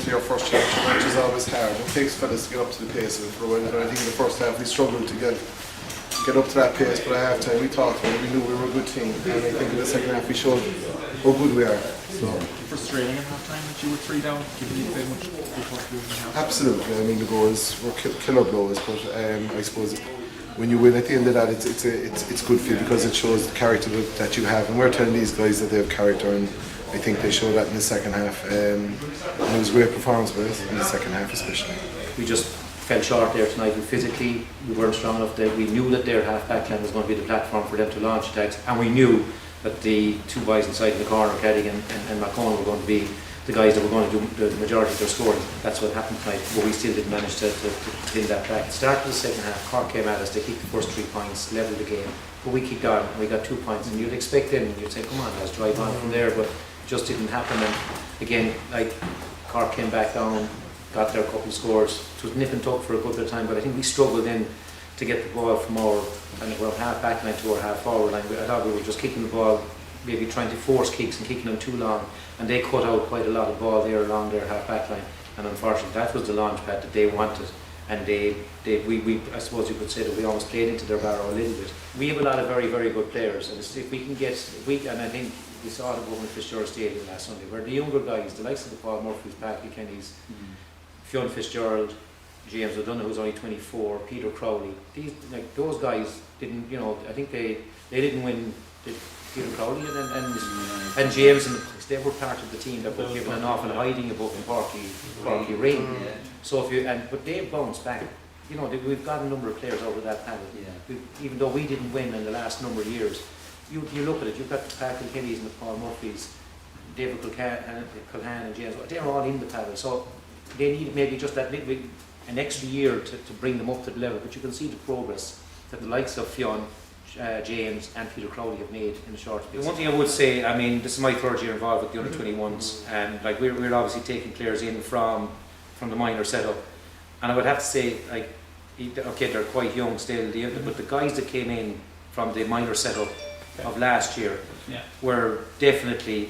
into your first championship match is always hard. It takes fellas to get up to the pace of it for a while. And I think in the first half we struggled to get up to that pace, but at half time we talked about it, we knew we were a good team, and I think in the second half we showed how good we are. So frustrating at half time that you were 3 down, giving you very much half. Absolutely, I mean the goals were killer blows, but I suppose when you win at the end of that, it's good for you because it shows the character that you have, and we're telling these guys that they have character, and I think they showed that in the second half, and it was a great performance by us in the second half especially. We just fell short there tonight, and physically we weren't strong enough. We knew that their half-back line was going to be the platform for them to launch attacks, and we knew that the two boys inside in the corner, Caddy and McCone, were going to be the guys that were going to do the majority of their scoring. That's what happened tonight, but we still didn't manage to win that back. At the start of the second half, Cork came at us, they kicked the first 3 points, levelled the game, but we kicked on and we got 2 points, and you'd expect them, and you'd say, come on, let's drive on from there, but it just didn't happen. And again, like, Cork came back down, got their couple of scores. It was nip and tuck for a good bit of time, but I think we struggled then to get the ball from our half back line to our half forward line. I thought we were just kicking the ball, maybe trying to force kicks and kicking them too long, and they cut out quite a lot of ball there along their half back line, and unfortunately that was the launch pad that they wanted, and we I suppose you could say that we almost played into their barrow a little bit. We have a lot of very, very good players, and if we can get, and I think we saw it over in Fitzgerald Stadium last Sunday, where the younger guys, the likes of the Paul Murphys, Patrick Kennys, Fionn Fitzgerald, James O'Donoghue, who's only 24, Peter Crowley, those guys didn't, I think they didn't win. Peter Crowley and James and the Pucks, they were part of the team that were given an awful hiding above in Corky Ring. So but they've bounced back. We've got a number of players over that panel. Even though we didn't win in the last number of years, you look at it. You've got the Patrick Kennys and the Paul Murphys, David Culhan and James. They're all in the panel. So they need maybe just that little bit, an extra year to bring them up to the level. But you can see the progress that the likes of Fionn, James and Peter Crowley have made in the short space. One thing I would say, I mean, this is my 3rd year involved with the under-21s, and we're obviously taking players in from the minor setup, and I would have to say, okay, they're quite young still, but the guys that came in from the minor setup of last year were definitely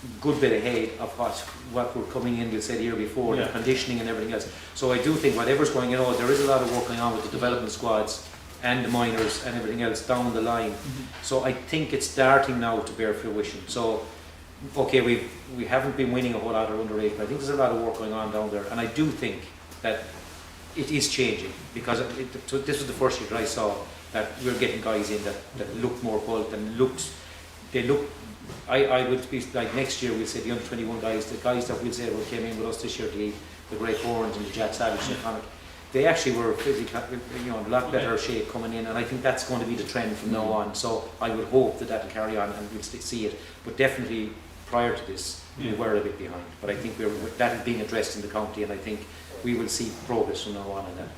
a good bit ahead of what were coming in, we'll say, the year before, the conditioning and everything else. So I do think whatever's going on, there is a lot of work going on with the development squads and the minors and everything else down the line. So I think it's starting now to bear fruition. So, okay, we haven't been winning a whole lot of under-8, but I think there's a lot of work going on down there, and I do think that it is changing, because this was the first year that I saw that we're getting guys in that look more bulked and I would be like, next year we'll say the under-21 guys, the guys that we'll say came in with us this year, the Greg Horns and the Jack Savage and Connacht, they actually were physically, in a lot better shape coming in, and I think that's going to be the trend from now on. So I would hope that will carry on and we'll see it. But definitely prior to this, we were a bit behind. But I think that is being addressed in the county, and I think we will see progress from now on in that.